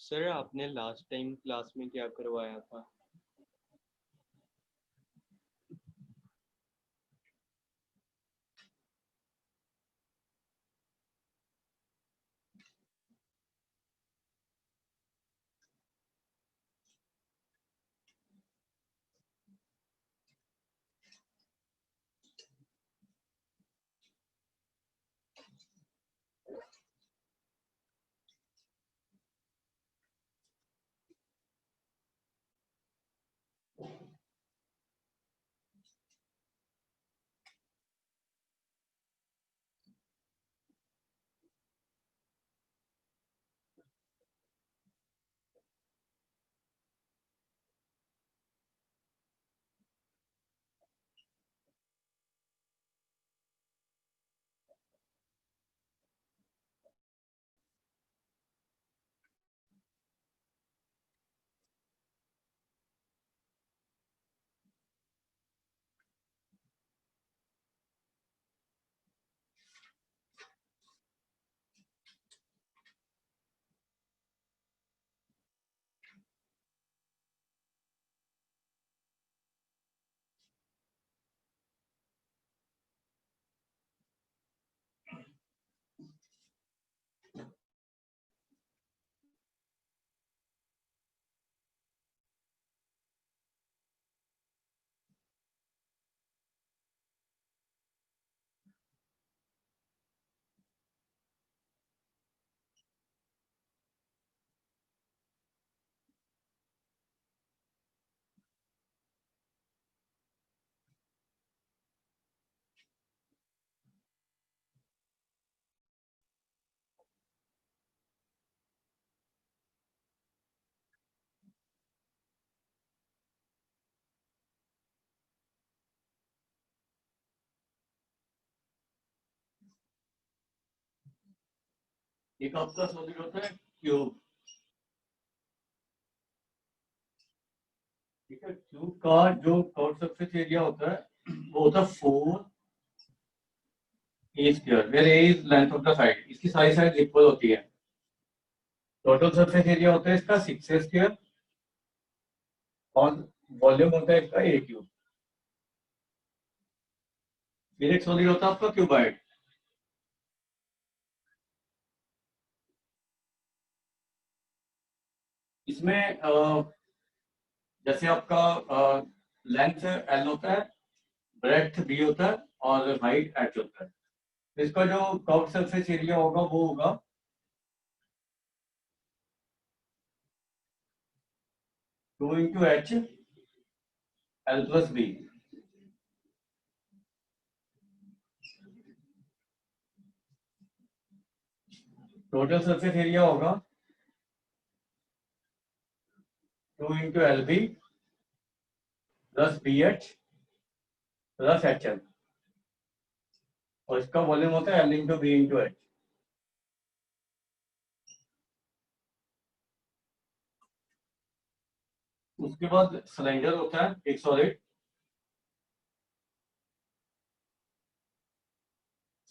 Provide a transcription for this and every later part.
Sir आपने last time class में क्या करवाया था? एक आपका सॉलिड होता है क्यूब। ठीक है, क्यूब का जो कर्व सरफेस एरिया होता है वो होता है 4 a square, where a is length of the side. इसकी सारी साइड इक्वल होती है। टोटल सरफेस एरिया होता है इसका 6a स्क्वायर और वॉल्यूम होता है इसका a क्यूब। फिर एक सॉलिड होता है आपका क्यूबाइड। इसमें जैसे आपका लेंथ l होता है, ब्रेड्थ b होता है और हाइट h होता है। तो इसका जो कर्व सरफेस एरिया होगा वो होगा 2 into H L plus B. Total surface area होगा 2 into L B plus B H plus H L और इसका वॉल्यूम होता है L into B into H. उसके बाद सिलेंडर होता है एक सॉलिड।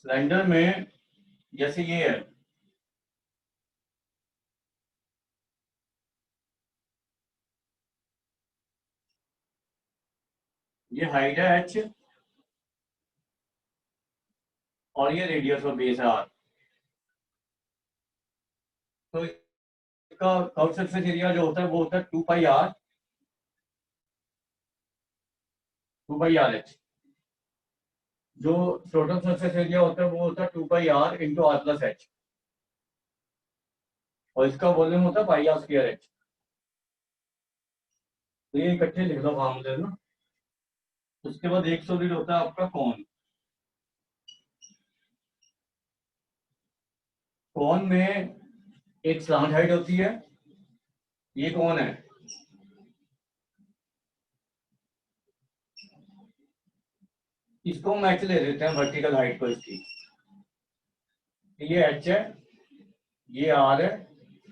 सिलेंडर में जैसे ये है, ये हाइट है एच और ये रेडियस और बेस है आर। तो इसका कर्व सरफेस एरिया जो होता है वो होता है 2 पाई आर एच। जो टोटल सरफेस एरिया होता है वो होता है 2 pi R into R plus H और इसका वॉल्यूम होता है पाई आर स्क्वायर एच। तो ये इकट्ठे लिख लो फॉर्मूले ना। उसके बाद एक सॉलिड होता है आपका कौन। कौन में एक स्लांट हाइट होती है। ये कौन है, इसको हम एच ले लेते हैं, वर्टिकल हाइट को इसकी। ये एच है, ये आर है,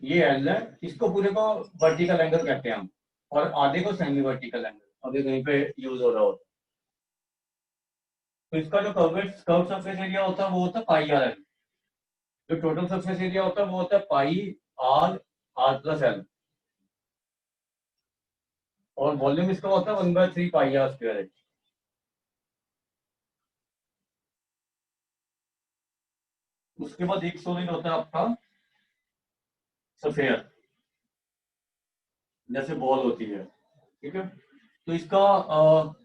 ये एल है। इसको पूरे को वर्टिकल एंगल कहते हैं हम, और आधे को सेमी वर्टिकल एंगल अगर कहीं पे यूज हो रहा हो। तो इसका जो कर्व सरफेस एरिया होता है वो होता है पाई आर एल। जो टोटल सरफेस एरिया होता है वो होता है पाई आर आर प्लस एल, और वॉल्यूम इसका होता है 1/3 पाई आर स्क्वायर एच। उसके बाद एक सॉलिड होता है आपका सफेयर, जैसे बॉल होती है, ठीक है। तो इसका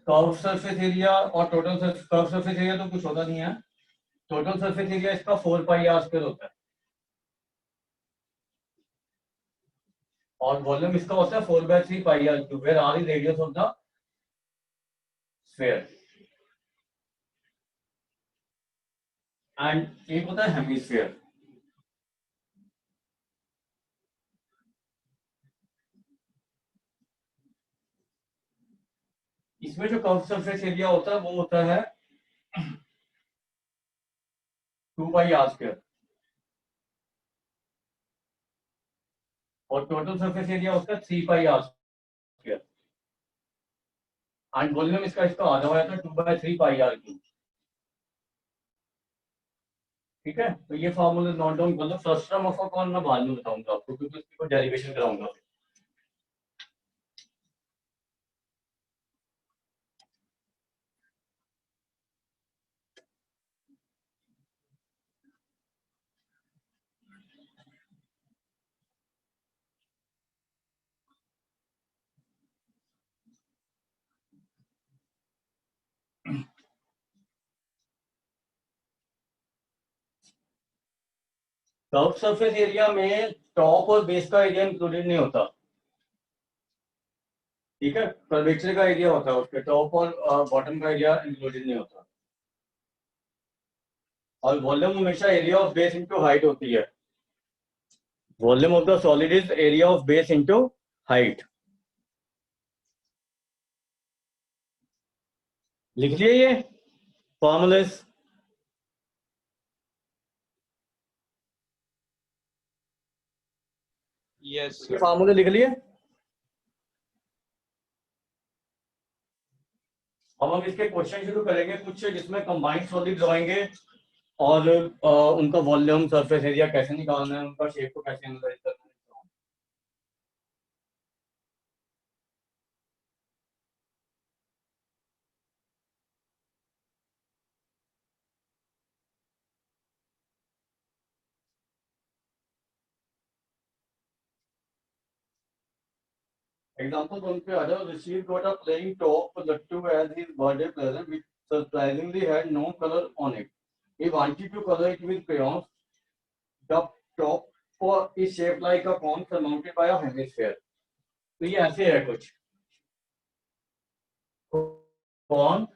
कर्व सरफेस एरिया और टोटल कर्व सरफेस एरिया तो कुछ होता नहीं है। टोटल सरफेस एरिया इसका 4 पाई आर स्क्वायर होता है, और वॉल्यूम इसका होता है 4/3 pi R cube, where R is radius of the sphere, and एक होता है हेमिस्फीयर। इसमें जो कर्व सरफेस एरिया होता है वो होता है 2 पाई आर स्क्वायर, और टोटल सरफेस एरिया होता है 3 पाई आर स्क्वायर, एंड वॉल्यूम इसका आधा हो जाता है 2/3 पाई आर क्यूब, ठीक है। तो ये फॉर्मूला नोट डाउन कर लो। फर्स्ट टर्म ऑफ कौन मैं बाद में बताऊंगा आपको, क्योंकि उसकी डेरिवेशन कराऊंगा। कर्व सरफेस एरिया में टॉप और बेस का एरिया इंक्लूडेड नहीं होता, ठीक है। कर्वेचर का एरिया होता है, उसके टॉप और बॉटम का एरिया इंक्लूडेड नहीं होता। और वॉल्यूम हमेशा area of base into height होती है। Volume of the solid is area of base into height. लिख लिए ये फॉर्मूलेस? यस ये सर। फॉर्मूले लिख लिए? अब हम इसके क्वेश्चन शुरू करेंगे कुछ जिसमें कंबाइंड सॉलिड आएंगे, और उनका वॉल्यूम सरफेस एरिया कैसे निकालना है, उनका शेप को कैसे एनालाइज करना है। Example 1 पे आ जाओ। Rashid got a playing top Lattu as his birthday present, which surprisingly had no color on it. He wanted to color it with crayons. The top is shaped like a cone surmounted by a hemisphere. तो ये ऐसे है कुछ कौन,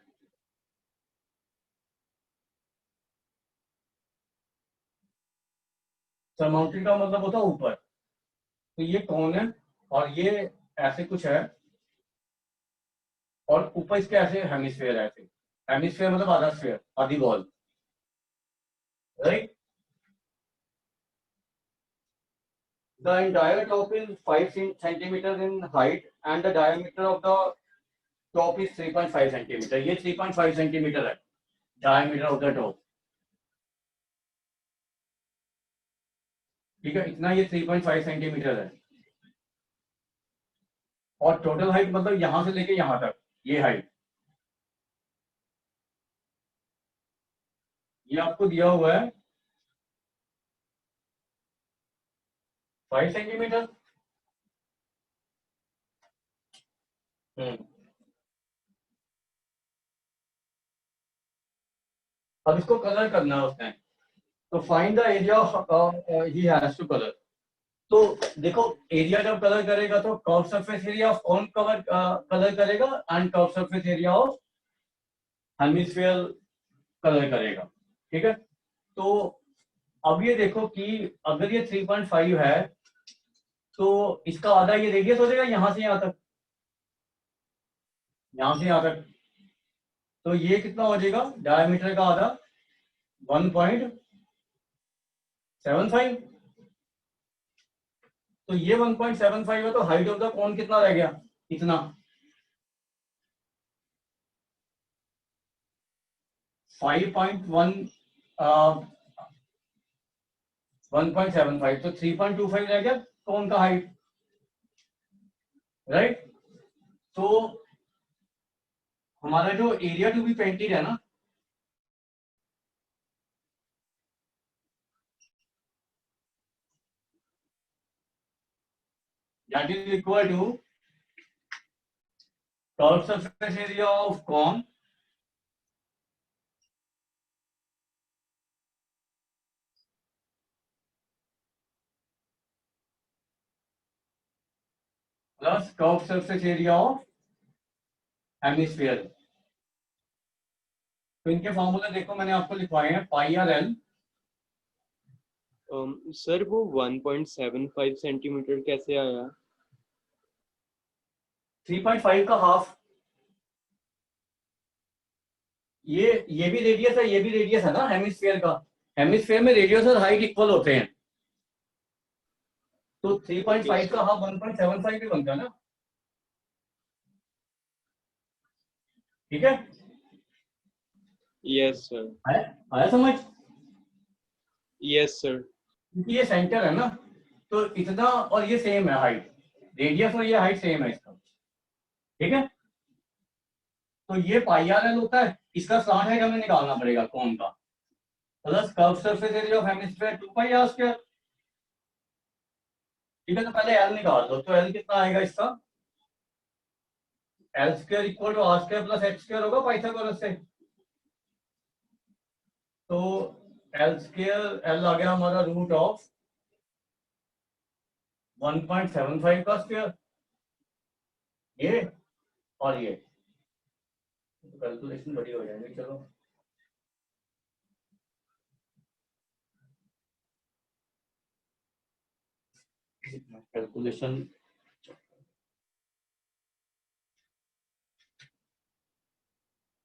surmounted का मतलब होता है ऊपर, तो ये कौन है, और ये ऐसे कुछ है, और ऊपर इसके ऐसे हेमिस्फेयर है। ऐसे हेमिस्फेयर मतलब आधा स्फेयर, आधी ball, right. The entire top is 5 centimeters in height, and the diameter of the top is 3.5 centimeter. ये 3.5 centimeter है diameter of the top, ठीक है। इतना ये 3.5 सेंटीमीटर है, और टोटल हाइट मतलब यहां से लेके यहां तक, ये हाइट, ये आपको दिया हुआ है 5 सेंटीमीटर। अब इसको कलर करना है उसने, तो find the area he has to colour. तो देखो, एरिया जब कलर करेगा तो कर्व सरफेस एरिया ऑफ कौन कलर करेगा, and curve surface area of hemisphere colour करेगा, ठीक है। तो अब ये देखो कि अगर ये 3.5 है, तो इसका आधा ये रेडियस हो जाएगा यहां से यहां तक, यहां से यहां तक। तो ये कितना हो जाएगा, डायमीटर का आधा 1.75। तो ये 1.75 है, तो हाइट ऑफ द कोन कितना रह गया, इतना 5.1 1.75, तो 3.25 रह गया। कौन का हाइट, राइट। तो हमारा जो एरिया टू बी पेंटेड है ना, that is equal to curved surface area of cone plus curved surface area of hemisphere. तो इनके फॉर्मूले देखो मैंने आपको लिखवाए हैं, पाई आर एल। सर वो 1.75 सेंटीमीटर कैसे आया? 3.5 का हाफ, ये भी रेडियस है, ये भी रेडियस है ना हेमिस्फीयर का। हेमिस्फीयर में रेडियस और हाइट इक्वल होते हैं, तो 3.5 का हाफ 1.75 भी बनता है ना, ठीक है। Yes sir. आया समझ? Yes sir. क्योंकि ये सेंटर है ना, तो इतना और ये सेम है हाइट, रेडियस और ये हाइट सेम है इसका, ठीक है। तो ये पाई आर एल होता है, इसका स्लॉट हाइट हमें निकालना पड़ेगा कौन का, plus curve surface area of hemisphere 2 pi R square, ठीक है। तो पहले एल निकाल दो, तो एल कितना आएगा इसका, L square equal to R square plus H square होगा पाइथागोरस से। तो एल स्क्वायर, एल आ गया हमारा रूट ऑफ 1.75 का स्क्वायर, ये और ये, कैलकुलेशन बड़ी हो जाएगी, चलो कैलकुलेशन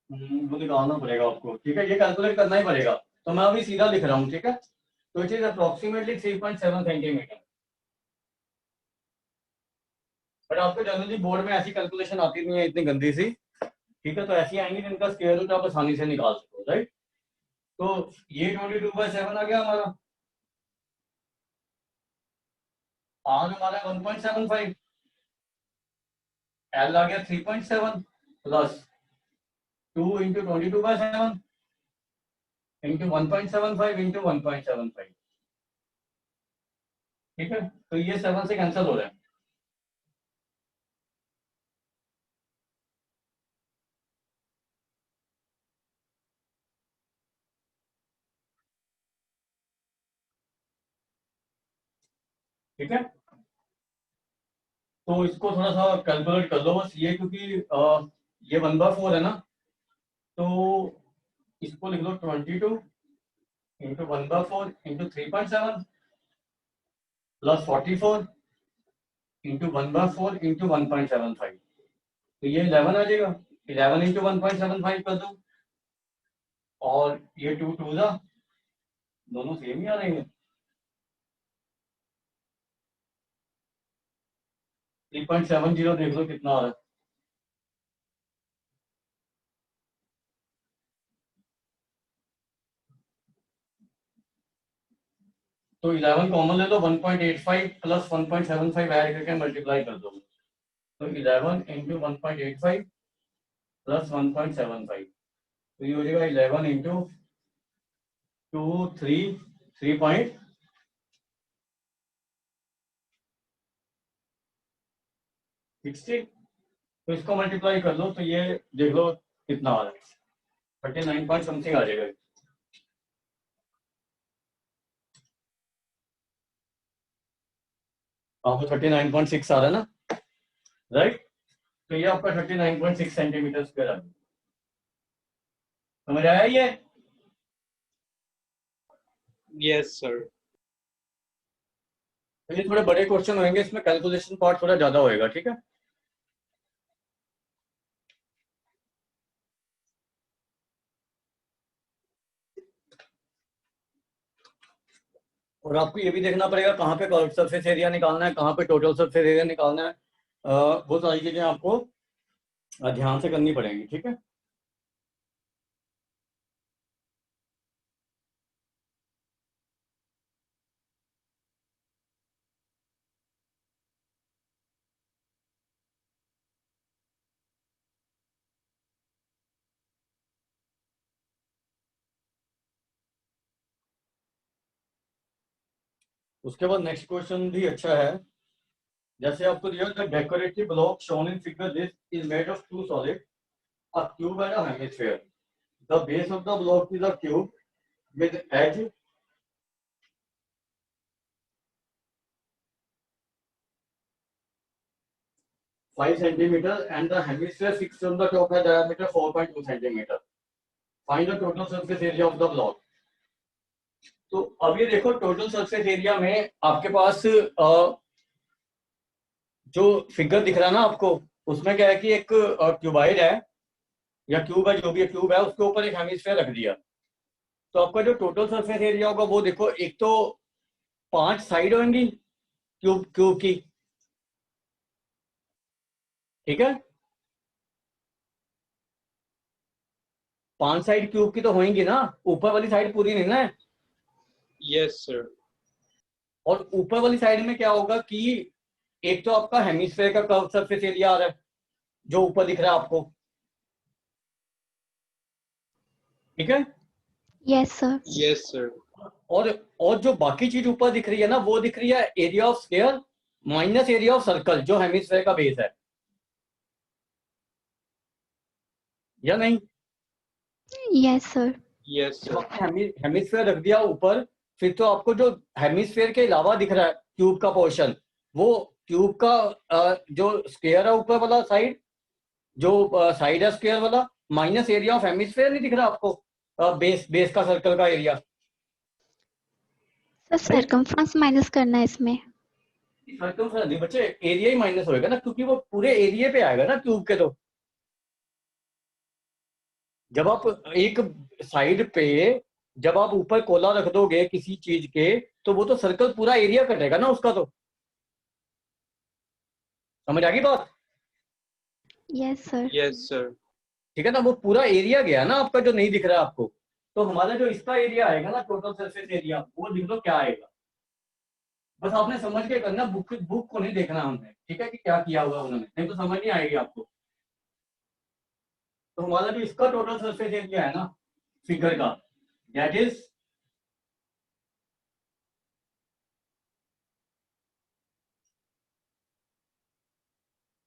वो निकालना पड़ेगा आपको, ठीक है, ये कैलकुलेट करना ही पड़ेगा। तो मैं अभी सीधा लिख रहा हूँ, ठीक है। तो it is approximately 3.7 centimetre, but आपको जनरली बोर्ड में ऐसी कैलकुलेशन आती नहीं है इतनी गंदी सी, ठीक है। तो ऐसी आएंगी जिनका स्क्वायर रूट आप आसानी से निकाल सको, राइट। तो ये 22/7 आ गया हमारा, आर हमारा 1.75, एल आ गया 3.7 प्लस 2 इंटू 22/7 इंटू 1.75 इंटू 1.75, ठीक है। तो ये 7 से कैंसिल हो रहा है, ठीक है। तो इसको थोड़ा सा कैलकुलेट कर लो बस ये, क्योंकि ये 1/4 है ना, तो इसको लिख लो 22 into 1/4 into 3.7 plus 44 into 1/4 into 1.75, तो ये 11 आ जाएगा। 11 इंटू 1.75 कर दो, और ये 2 2 जा, दोनों सेम ही आ रहे हैं। 3.70 देख लो कितना आ रहा है, तो 11 कॉमन ले लो, 1.85 प्लस 1.75 ऐड करके मल्टीप्लाई कर दो, तो 11 इंटू 1.85 प्लस 1.75, तो ये हो जाएगा 11 इंटू 2 3 3.60, तो इसको मल्टीप्लाई कर लो, तो ये देख लो कितना आ रहा है, 39 पॉइंट समथिंग आ जाएगा। आपको 39.6 आ रहा है ना, राइट। तो ये आपका 39.6 सेंटीमीटर स्क्वायर आ गया, समझ आया ये? Yes sir. तो ये थोड़े बड़े क्वेश्चन होंगे, इसमें कैलकुलेशन पार्ट थोड़ा ज्यादा होएगा, ठीक है। और आपको ये भी देखना पड़ेगा कहाँ पे कर्व सरफेस एरिया निकालना है, कहाँ पे टोटल सरफेस एरिया निकालना है, वो सारी चीजें आपको ध्यान से करनी पड़ेंगी, ठीक है। उसके बाद नेक्स्ट क्वेश्चन भी अच्छा है। जैसे आपको दिया the decorative block shown in figure this is made of two solid a cube and a hemisphere. The base of the block is a cube with edge 5 centimeter and the hemisphere fixed on the top has diameter 4.2 centimeter. Find the total surface area of the block. तो अब ये देखो total surface area में आपके पास जो figure दिख रहा है ना आपको, उसमें क्या है कि एक क्यूबाइड है या क्यूब है, जो भी क्यूब है, उसके ऊपर एक हेमिस्फीयर रख दिया। तो आपका जो टोटल सरफेस एरिया होगा वो देखो, एक तो 5 साइड होंगी क्यूब क्यूब की, ठीक है, 5 साइड क्यूब की तो होंगी ना, ऊपर वाली साइड पूरी नहीं ना है। Yes sir. और ऊपर वाली साइड में क्या होगा कि एक तो आपका हेमिस्फीयर का कर्व सरफेस एरिया आ रहा है जो ऊपर दिख रहा है आपको, ठीक है। Yes sir. Yes sir. और जो बाकी चीज ऊपर दिख रही है ना, वो दिख रही है area of sphere minus area of circle जो हेमिस्फीयर का बेस है, या नहीं। Yes sir. यस जब सर। आपने हेमिस्फीयर रख दिया ऊपर, फिर तो आपको जो हेमिस्फीयर के अलावा दिख रहा है क्यूब का पोर्शन, वो क्यूब का जो स्क्वायर है ऊपर वाला साइड, जो साइड है स्क्वायर वाला, माइनस एरिया ऑफ हेमिस्फीयर नहीं दिख रहा आपको, बेस बेस का सर्कल का एरिया। सर सर्कमफ्रेंस माइनस करना है इसमें। सर्कमफ्रेंस नहीं बच्चे, एरिया ही माइनस होएगा ना, क्योंकि वो पूरे एरिया पे आएगा ना क्यूब के। तो जब आप एक साइड पे, जब आप ऊपर कोला रख दोगे किसी चीज के, तो वो तो सर्कल पूरा एरिया कटेगा ना उसका। तो समझ आ गई बात? Yes sir. Yes sir. ठीक है ना, वो पूरा एरिया गया ना आपका जो नहीं दिख रहा है आपको। तो हमारा जो इसका एरिया आएगा ना, टोटल सरफेस एरिया, वो लिख लो क्या आएगा। बस आपने समझ के करना, बुक बुक को नहीं देखना हमने, ठीक है, कि क्या किया हुआ उन्होंने, नहीं तो समझ नहीं आएगी आपको। तो हमारा जो इसका टोटल सरफेस एरिया है ना फिगर का, दैट इज,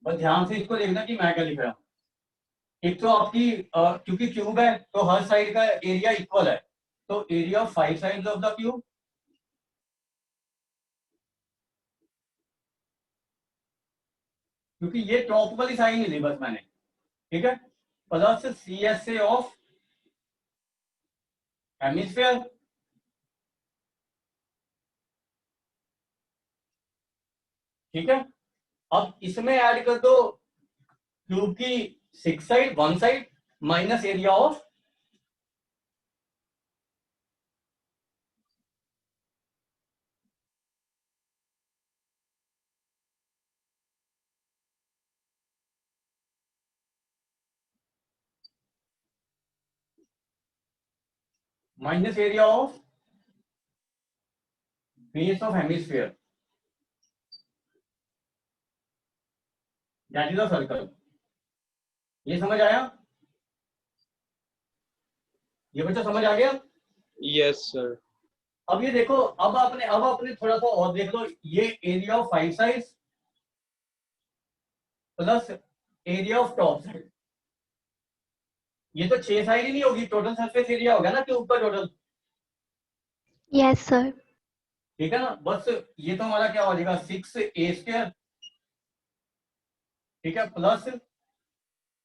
बस ध्यान से इसको देखना कि मैं क्या लिख रहा हूं। एक तो आपकी क्योंकि क्यूब है तो हर साइड का एरिया इक्वल है, तो area of 5 sides of the cube, क्योंकि ये टॉप वाली साइड नहीं ली बस मैंने, ठीक है, plus C S A of hemisphere, ठीक है। अब इसमें ऐड कर दो क्यूब की 6 side, 1 side, minus area of, minus area of base of hemisphere, that is a circle. ये समझ आया? ये बच्चा समझ आ गया? Yes sir. अब ये देखो, अब आपने थोड़ा सा और देख लो, ये area of 5 sides plus area of top side, ये तो 6 साइड ही नहीं होगी, टोटल सरफेस एरिया होगा ना क्यूब का टोटल, यस सर। ठीक है ना। बस ये तो हमारा क्या हो जाएगा, 6 a², ठीक है, plus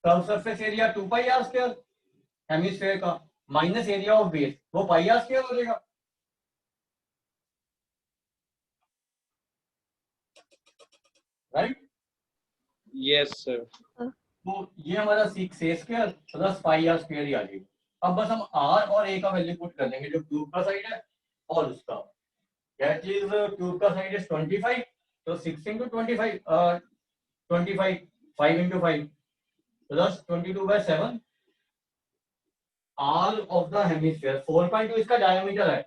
curve surface area 2πr², hemisphere का, माइनस एरिया ऑफ बेस, वो πr² हो जाएगा, राइट। Yes sir. तो ये हमारा 6a² प्लस πr² ही आ जाएगा। अब बस हम r और a का वैल्यू पुट कर देंगे, जो क्यूब का साइड है और उसका, दैट इज क्यूब का साइड इज 25, तो 6 इंटू 25, 25, 5 इंटू 5 प्लस 22/7, आर ऑफ द हेमिस्फीयर, 4.2 इसका डायमीटर है,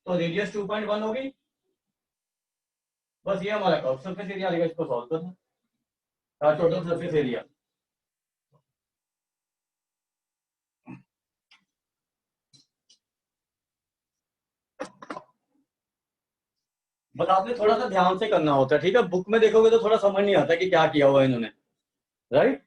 तो रेडियस 2.1 होगी। बस ये हमारा कर्व सरफेस एरिया आएगा, इसको सॉल्व करना, टोटल सरफेस एरिया। बस आपने थोड़ा सा ध्यान से करना होता है, ठीक है। बुक में देखोगे तो थोड़ा समझ नहीं आता कि क्या किया हुआ है इन्होंने, राइट।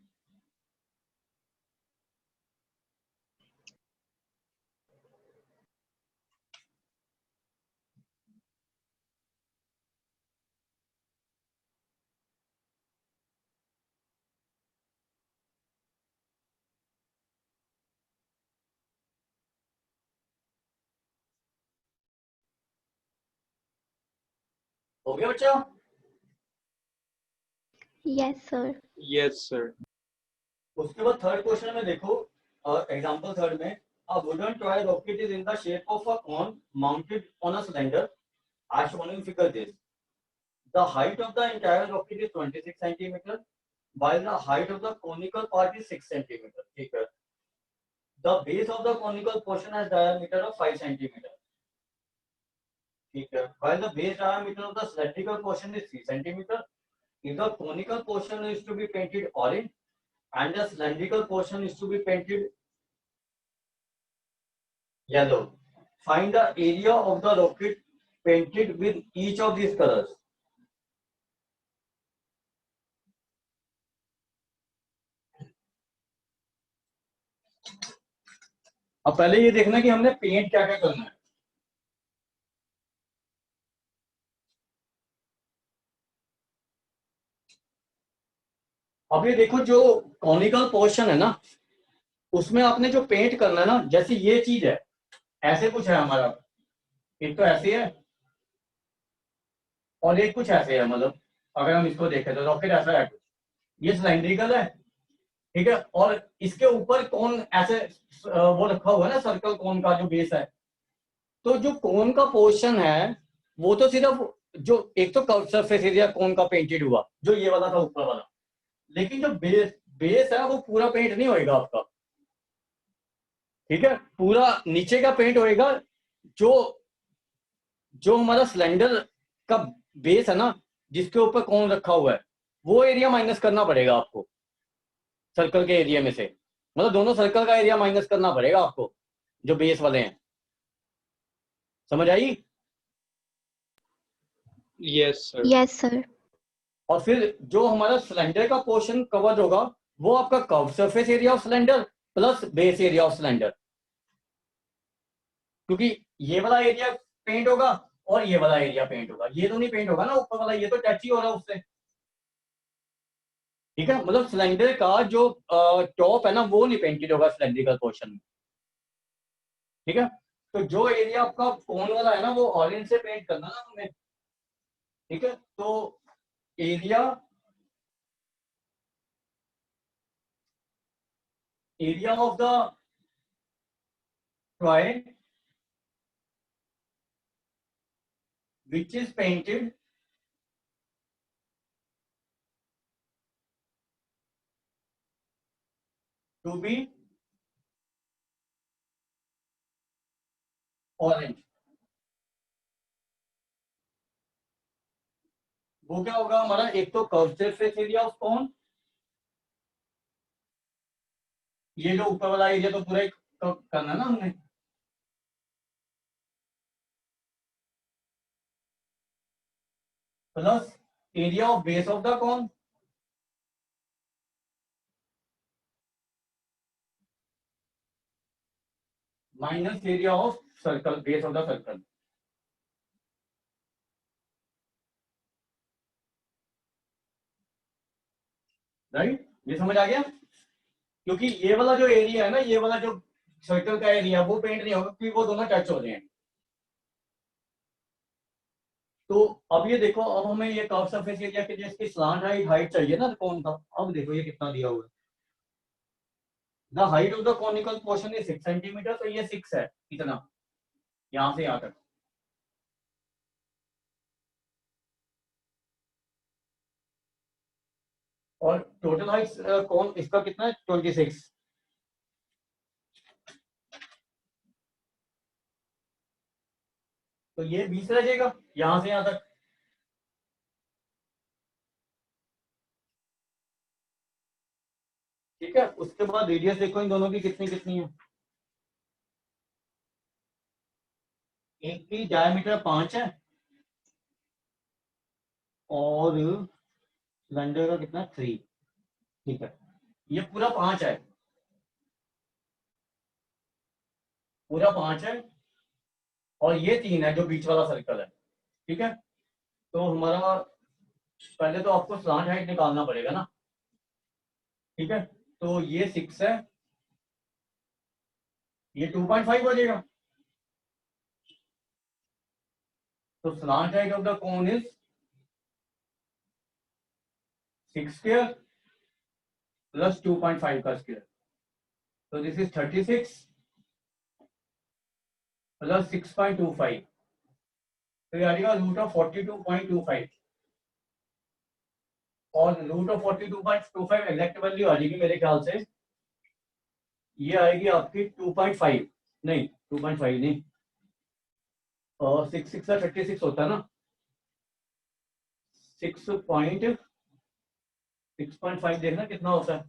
हो गया बच्चा? Yes, sir. Yes, sir. उसके बाद थर्ड क्वेश्चन में देखो, एग्जांपल थर्ड में, a wooden toy rocket is in the shape of a cone mounted on a cylinder as shown in figure this. The height of the entire rocket is 26 centimeter, while the height of the conical part is 6 centimeter. ठीक है। The base of the conical portion has diameter of 5 centimeter. ठीक है। While the base diameter of the cylindrical portion is 3 centimeter, if the conical portion is to be painted orange and the cylindrical portion is to be painted yellow, find the area of the rocket painted with each of these colors. अब पहले ये देखना कि हमने paint क्या क्या करना है। अब ये देखो, जो कॉनिकल पोर्शन है ना, उसमें आपने जो पेंट करना है ना, जैसे ये चीज है, ऐसे कुछ है हमारा, एक तो ऐसे है और एक कुछ ऐसे है, मतलब अगर हम इसको देखें तो रॉकेट ऐसा है, ये सिलेंड्रिकल है, ठीक है। और इसके ऊपर कौन ऐसे वो रखा हुआ है ना, सर्कल कोन का जो बेस है। तो जो कोन का पोर्शन है वो तो सिर्फ जो एक तो कर्व सरफेस एरिया कोन का पेंटेड हुआ, जो ये वाला था ऊपर वाला, लेकिन जो बेस बेस है वो पूरा पेंट नहीं होएगा आपका, ठीक है। पूरा नीचे का पेंट होएगा, जो जो हमारा सिलेंडर का बेस है ना, जिसके ऊपर कोन रखा हुआ है, वो एरिया माइनस करना पड़ेगा आपको सर्कल के एरिया में से, मतलब दोनों सर्कल का एरिया माइनस करना पड़ेगा आपको, जो बेस वाले हैं। समझ आई? Yes, sir. Yes, sir. और फिर जो हमारा सिलेंडर का पोर्शन कवर होगा वो आपका curve surface area of cylinder plus base area of cylinder, क्योंकि ये वाला एरिया पेंट होगा और ये वाला एरिया पेंट होगा, ये तो नहीं पेंट होगा ना ऊपर वाला, ये तो टच ही हो रहा है उससे, ठीक है। मतलब सिलेंडर का जो टॉप है ना वो नहीं पेंटेड होगा सिलेंड्रिकल पोर्शन में, ठीक है। तो जो एरिया आपका कोन वाला है ना वो ऑरेंज से पेंट करना ना हमें, ठीक है। तो area of the toy which is painted to be orange, वो क्या होगा हमारा, एक तो curve surface area of cone, ये जो ऊपर वाला एरिया तो पूरा एक करना ना हमने, plus area of base of the cone, minus area of circle base of the circle, right. ये समझ आ गया? क्योंकि ये वाला जो एरिया है ना, ये वाला जो सर्कल का एरिया वो पेंट नहीं होगा क्योंकि वो दोनों टच हो रहे हैं। तो अब ये देखो, अब हमें ये कर्व सरफेस एरिया के लिए इसकी स्लांट हाइट चाहिए ना कोन का। अब देखो ये कितना दिया हुआ है, the height of the conical portion is 6 centimetre, तो ये 6 है, इतना यहां से यहां तक। और टोटल हाइट कौन इसका कितना है, 26, तो ये 20 रह जाएगा यहां से यहां तक, ठीक है। उसके बाद रेडियस देखो इन दोनों की कितनी कितनी है, एक की डायमीटर 5 है और सिलेंडर का कितना 3, ठीक है। ये पूरा 5 है, पूरा 5 है, और ये 3 है जो बीच वाला सर्कल है, ठीक है। तो हमारा पहले तो आपको स्लांट हाइट निकालना पड़ेगा ना, ठीक है। तो ये 6 है, ये 2.5 हो जाएगा। तो slant height of the cone is 6 square plus 2.5 का स्क्वायर। तो दिस इज 36 प्लस 6.25, तो ये आ जाएगा रूट ऑफ 42.25, और रूट ऑफ 42.25 एग्जैक्ट वैल्यू आ जाएगी मेरे ख्याल से, ये आएगी आपकी 2.5, नहीं 2.5 नहीं, और 6 6 का 36 होता है ना, 6.5 देखना कितना होता है।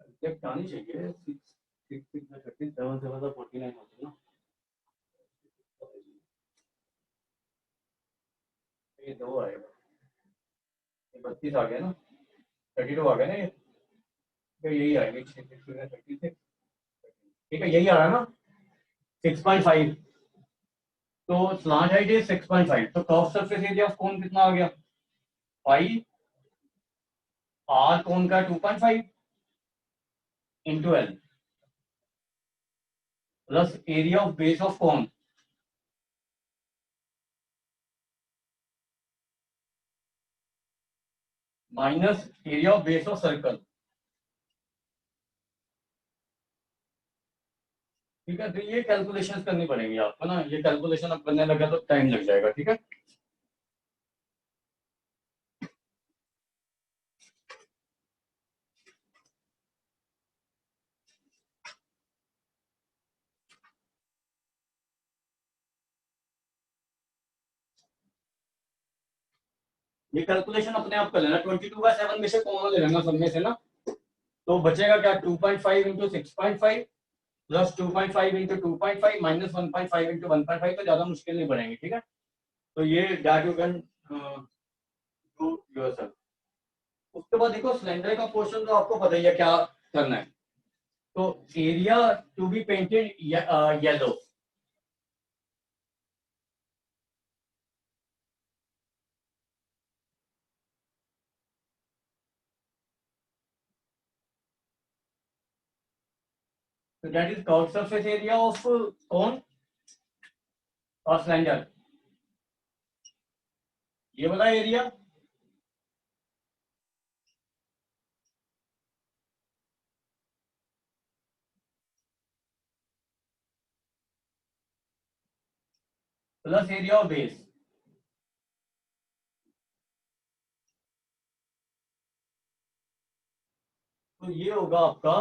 एग्जैक्ट आनी चाहिए, 6 6 6 का 37 7 का 49 होता है ना, ये 2 आएगा, ये 32 आ गया ना, 32 आ गया ना, ये तो यही आएगी 6 6 का 36, ठीक है, यही आ रहा है ना 6.5। तो स्लांट हाइट इज 6.5, तो curve surface area of cone कितना आ गया, पाई आर कोन का 2.5 into L plus area of base of cone minus area of base of circle, ठीक है। तो ये कैलकुलेशंस करनी पड़ेंगी आपको ना, ये कैलकुलेशन अब करने लगा तो टाइम लग जाएगा, ठीक है। ये कैलकुलेशन अपने आप कर लेना, 22/7 में से कॉमन ले लेना सब में से ना, तो बचेगा क्या 2.5 into 6.5 plus 2.5 into 2.5 minus 1.5 into 1.5, तो ज्यादा मुश्किल नहीं पड़ेंगे, ठीक है। तो ये that you can do yourself. उसके बाद देखो सिलेंडर का पोर्शन तो आपको पता ही है क्या करना है, तो area to be painted yellow, so that is curved surface area of cone और सिलेंडर, ये वाला area plus area of base, तो ये होगा आपका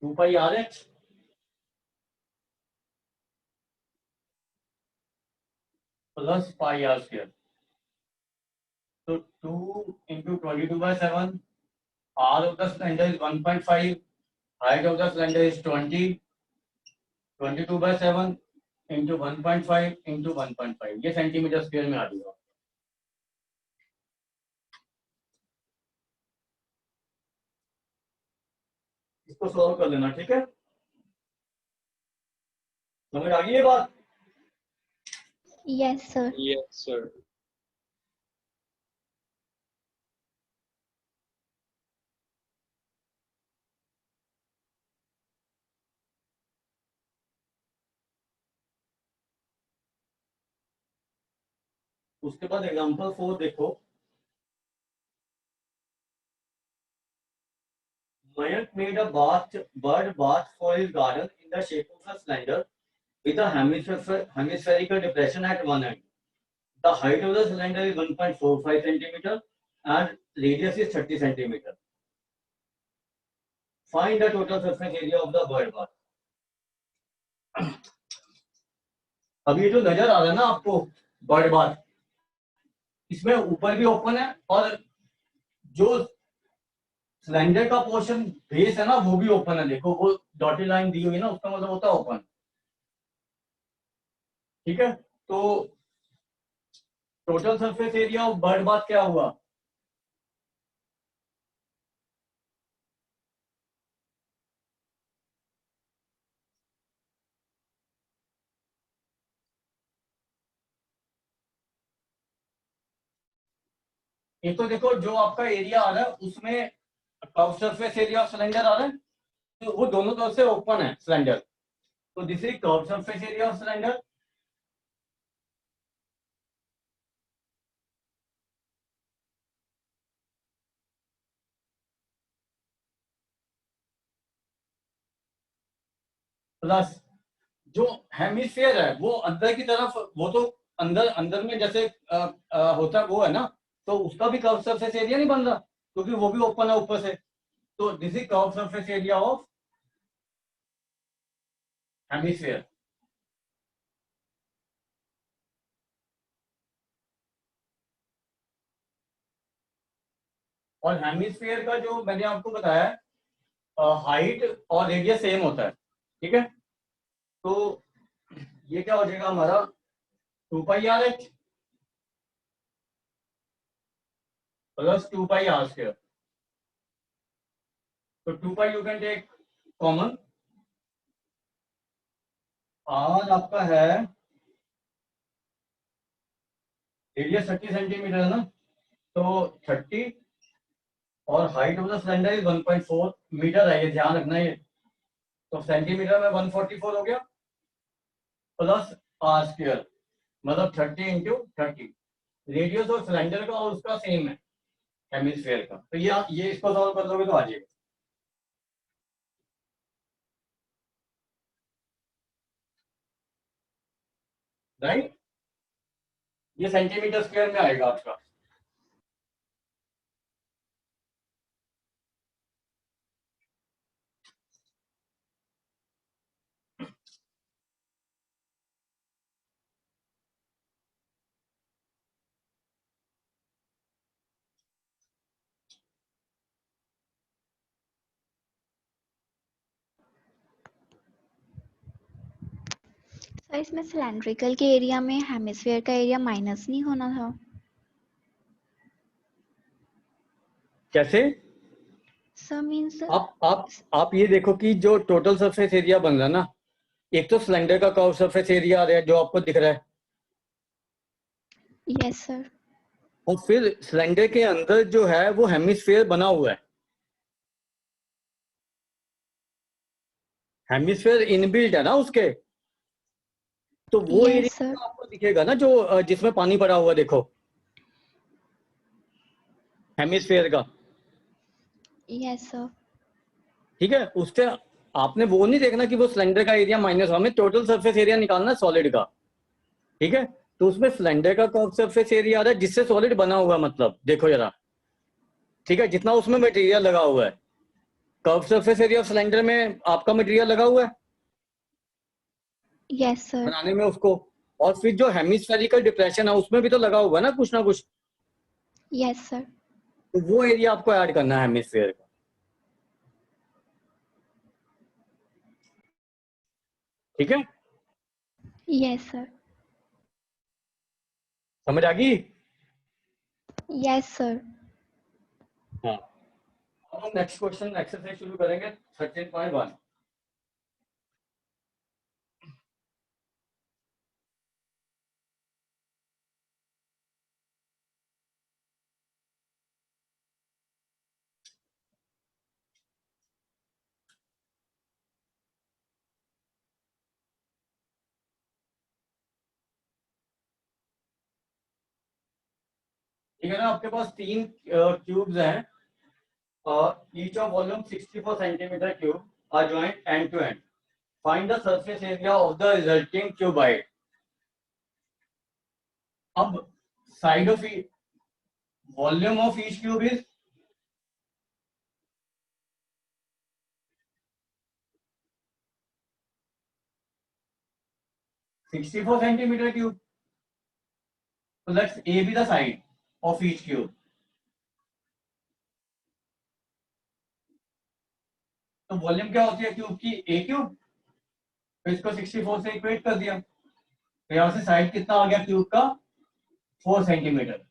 2πRH प्लस πr², तो 2 into 22/7, R of the cylinder is 1.5, height of the cylinder is 20, 22/7 into 1.5 into 1.5, ये centimetre square में आ जाएगा। इसको सॉल्व कर लेना, ठीक है, समझ आ गई ये बात। Yes, sir. Yes, sir. उसके बाद एग्जांपल 4 देखो, Mayank made a bird bath for his garden in the shape of a cylinder with a hemispherical depression at one end. The height of the cylinder is 1.45 centimeter and radius is 30 centimeter. Find the total surface area of the bird bath. अब ये जो नजर आ रहा है ना आपको bird bath, इसमें ऊपर भी ओपन है और जो सिलेंडर का पोर्शन बेस है ना वो भी ओपन है। देखो वो डॉटेड लाइन दी हुई है ना, उसका मतलब होता है ओपन। ठीक है, तो total surface area of bird bath क्या हुआ? एक तो देखो जो आपका एरिया आ रहा है उसमें curve surface area of cylinder आ रहा है, तो वो दोनों तरफ से ओपन है सिलेंडर, तो this is curve surface area of cylinder. Plus जो हेमिस्फीयर है वो अंदर की तरफ, वो तो अंदर अंदर में जैसे होता है वो है ना, तो उसका भी कर्व सरफेस एरिया नहीं बन रहा क्योंकि वो भी ओपन है ऊपर से। तो this is curve surface area of hemisphere. और हेमिस्फीयर का जो मैंने आपको बताया हाइट और रेडियस सेम होता है। ठीक है, तो ये क्या हो जाएगा हमारा 2πr/h प्लस 2πr²। तो 2π you can take common. r आपका है रेडियस 30 सेंटीमीटर है ना, तो 30 और height of the cylinder is 1.4 metre है, ये ध्यान रखना। ये तो सेंटीमीटर में 144 हो गया प्लस r², मतलब 30 × 30। रेडियस ऑफ सिलेंडर का और उसका सेम है हेमिस्फीयर का, तो ये इसको सॉल्व कर दोगे तो आ जाएगा। राइट, ये सेंटीमीटर स्क्वायर में आएगा आपका। सर इसमें सिलेंड्रिकल के एरिया में हेमिस्फीयर का एरिया माइनस नहीं होना था? कैसे? सर मीन्स आप ये देखो कि जो टोटल सरफेस एरिया बन रहा है ना, एक तो सिलेंडर का कर्व सरफेस एरिया आ रहा है जो आपको दिख रहा है, यस सर। और फिर सिलेंडर के अंदर जो है वो हेमिस्फीयर बना हुआ है। हेमिस्फीयर इनबिल्ट है ना उसके, तो वो यस एरिया सर। तो आपको दिखेगा ना जो जिसमें पानी पड़ा हुआ है, देखो हेमिस्फीयर का। Yes sir. ठीक है, उससे आपने वो नहीं देखना कि वो सिलेंडर का एरिया माइनस, हमें टोटल सरफेस एरिया निकालना है सॉलिड का। ठीक है, तो उसमें सिलेंडर का कर्व सरफेस एरिया आ रहा है जिससे सॉलिड बना हुआ है, मतलब देखो जरा। ठीक है, जितना उसमें मटेरियल लगा हुआ है, curve surface area of cylinder में आपका मटेरियल लगा हुआ है यस सर। बनाने में उसको, और फिर जो हेमिस्फेरिकल डिप्रेशन है उसमें भी तो लगा हुआ है ना कुछ। Yes sir. तो वो एरिया आपको ऐड करना है हेमिस्फीयर का। ठीक है, यस सर। समझ आ गई? Yes sir. हाँ, अब हम नेक्स्ट क्वेश्चन एक्सरसाइज शुरू करेंगे 13.1। ठीक है ना, आपके पास तीन क्यूब्स हैं और each of volume 64 centimetre cube are joint end to end. Find the surface area of the resulting cuboid. अब side of volume of each cube is, 64 centimetre cube. So let's A be the side of each cube. तो volume क्या होती है cube की? A cube. तो इसको 64 से equate कर दिया. तो यहां से साइड कितना आ गया क्यूब का? 4 सेंटीमीटर.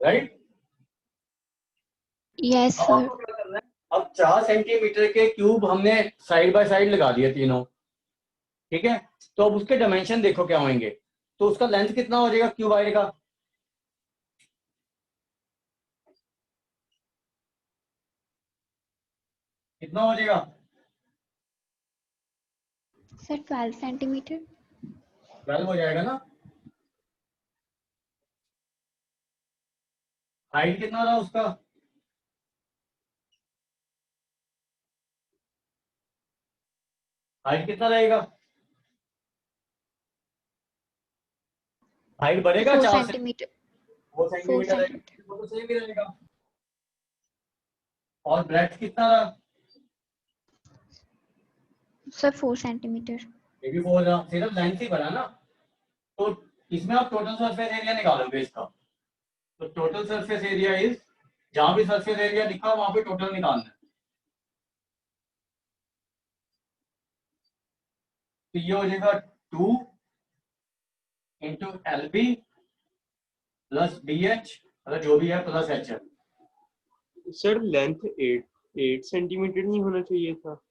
राइट. यस अब सर. आपको क्या करना है? अब 4 सेंटीमीटर के क्यूब हमने साइड बाय साइड लगा दिए तीनों. ठीक है. तो अब उसके डायमेंशन देखो क्या होंगे. तो उसका लेंथ कितना हो जाएगा क्यूब आएगा? कितना हो जाएगा? Sir 12 centimetre. 12 हो जाएगा ना. हाइट कितना रहा उसका? हाइट कितना रहेगा? हाइट बढ़ेगा 4 4 से. सेंटीमीटर. 4 4 सेंटीमीटर रहेगा. सेंटीमीटर. वो तो सेम ही रहेगा. और ब्रेथ कितना रहा? Sir 4 centimetre. ये भी 4 रहा. सिर्फ लेंथ ही बढ़ा ना. तो इसमें आप टोटल सरफेस एरिया निकालोगे इसका. तो टोटल सरफेस एरिया इज, जहां भी सरफेस एरिया लिखा वहां पे टोटल निकालना है. तो ये हो जाएगा 2 into L B plus B H, मतलब जो भी है प्लस एच है. सर लेंथ 8 सेंटीमीटर नहीं होना चाहिए था?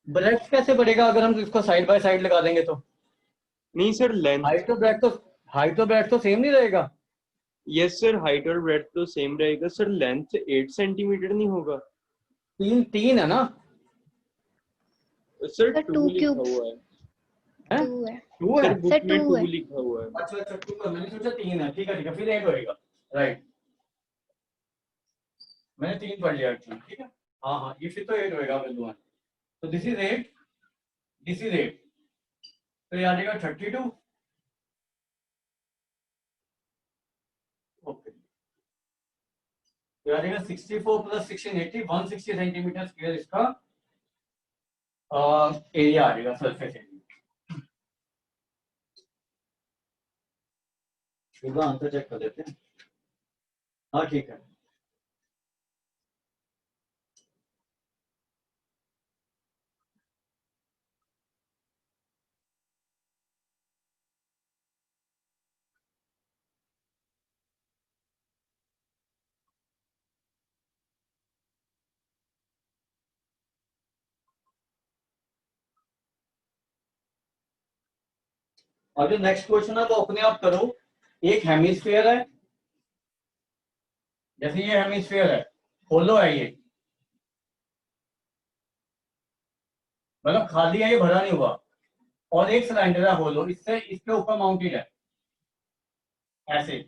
ब्रेथ कैसे बढ़ेगा अगर हम इसको साइड बाय साइड लगा देंगे तो? नहीं सर, लेंथ. हाइट तो ब्रेथ तो सेम नहीं रहेगा. यस सर, हाइट और ब्रेथ तो सेम रहेगा सर. लेंथ 8 सेंटीमीटर नहीं होगा? तीन है ना सर सर 2 2 लिखा क्यूब्स. हुआ है. 2 है. 2 है. सर बुक सर में 2 2 है. लिखा हुआ है. अच्छा अच्छा 2 का मैंने सोचा 3 है. ठीक है फिर 8 होएगा. राइट. मैंने 3 पढ़ लिया एक्चुअली. ठीक है. हाँ हाँ ये फिर तो 8 होएगा बिल्कुल. तो दिस इज 8, दिस इज 8. तो ये आ जाएगा 32. ओके. तो आ जाएगा 64 प्लस 16 80, 160 सेंटीमीटर स्क्वायर इसका एरिया आ जाएगा, सरफेस एरिया. आंसर चेक कर लेते हैं. हाँ ठीक है. और जो नेक्स्ट क्वेश्चन है वो अपने आप करो. एक हेमिस्फीयर है, जैसे ये हेमिस्फीयर है, होलो है ये, मतलब खाली है, ये भरा नहीं हुआ. और एक सिलेंडर है होलो, इससे इसके ऊपर माउंटेड है ऐसे.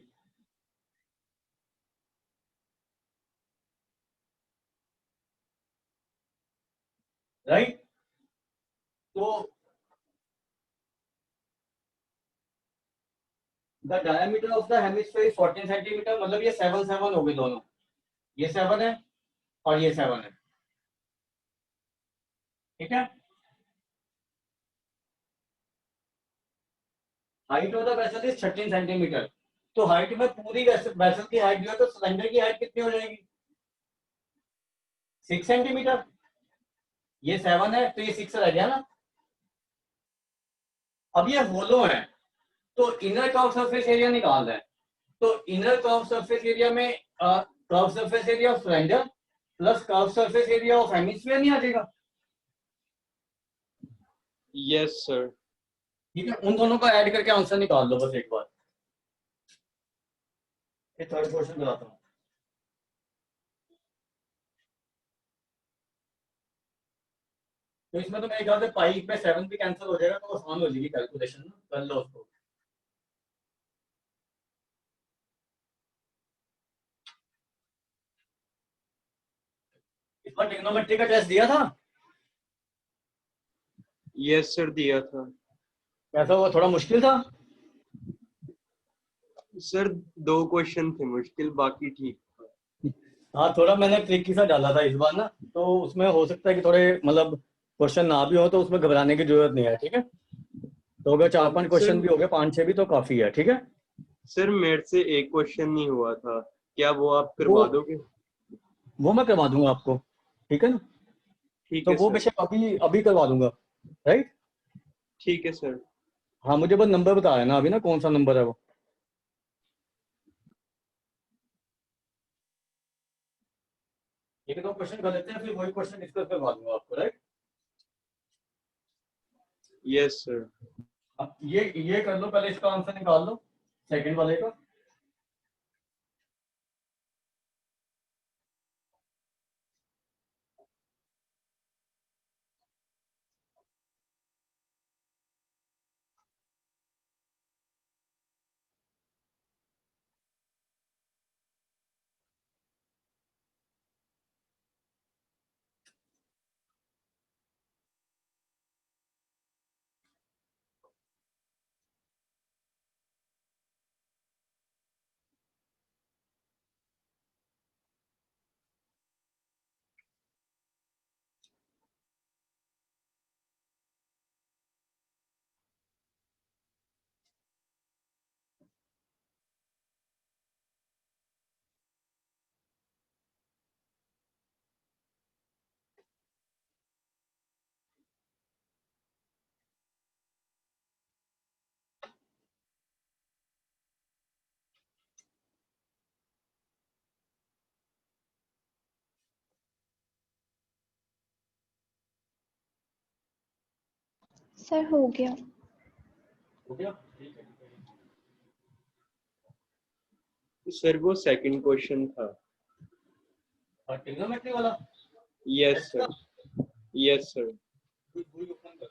राइट. तो the diameter of the hemisphere 14 centimetre, मतलब ये 7 7 हो गए दोनों. ये 7 है और ये 7 है. ठीक है. Height of the vessel is 13 centimetre. तो हाइट में पूरी वेसल की हाइट जो है, तो सिलेंडर की हाइट कितनी हो जाएगी? 6 सेंटीमीटर. ये 7 है तो ये 6 रह गया ना. अब ये होलो है तो इनर कर्व सरफेस एरिया निकालना है. तो इनर कर्व सरफेस एरिया में curve surface area of cylinder plus curve surface area of hemisphere नहीं आ जाएगा? Yes sir. ठीक है. उन दोनों को ऐड करके आंसर निकाल लो बस एक बार. ये थर्ड क्वेश्चन कराता हूँ. तो इसमें तो मेरे ख्याल से पाई पे 7 भी कैंसिल हो जाएगा, तो आसान हो जाएगी कैलकुलेशन. कर लो उसको. इस बार ट्रिग्नोमेट्री का टेस्ट दिया था? यस सर, दिया था. कैसा हुआ? थोड़ा मुश्किल था? सर 2 क्वेश्चन थे मुश्किल, बाकी ठीक. हाँ थोड़ा मैंने ट्रिकी सा डाला था इस बार ना, तो उसमें हो सकता है कि थोड़े मतलब क्वेश्चन ना भी हो तो उसमें घबराने की जरूरत नहीं है, ठीक है। तो अगर 4-5 क्वेश्चन भी हो गए, 5-6 भी तो काफी है, ठीक है। सर मेरे से एक क्वेश्चन नहीं हुआ था, क्या वो आप वो करवा दोगे? वो मैं करवा दूंगा आपको, ठीक है ना। ठीक तो है वो सर। बेशक अभी अभी करवा दूंगा, राइट। ठीक है सर। हाँ, मुझे बस नंबर बता देना अभी ना, कौन सा नंबर है वो। एक दो क्वेश्चन कर लेते हैं, फिर वही क्वेश्चन डिस्कस करवा दूंगा आपको, राइट। Yes sir. अब ये कर लो, पहले इसका आंसर निकाल लो, सेकंड वाले का। सर हो गया। हो गया, ठीक है। सर वो सेकंड क्वेश्चन था। और ट्रिग्नोमेट्री वाला यस एक्स का सर। Yes sir. वही ओपन कर लो।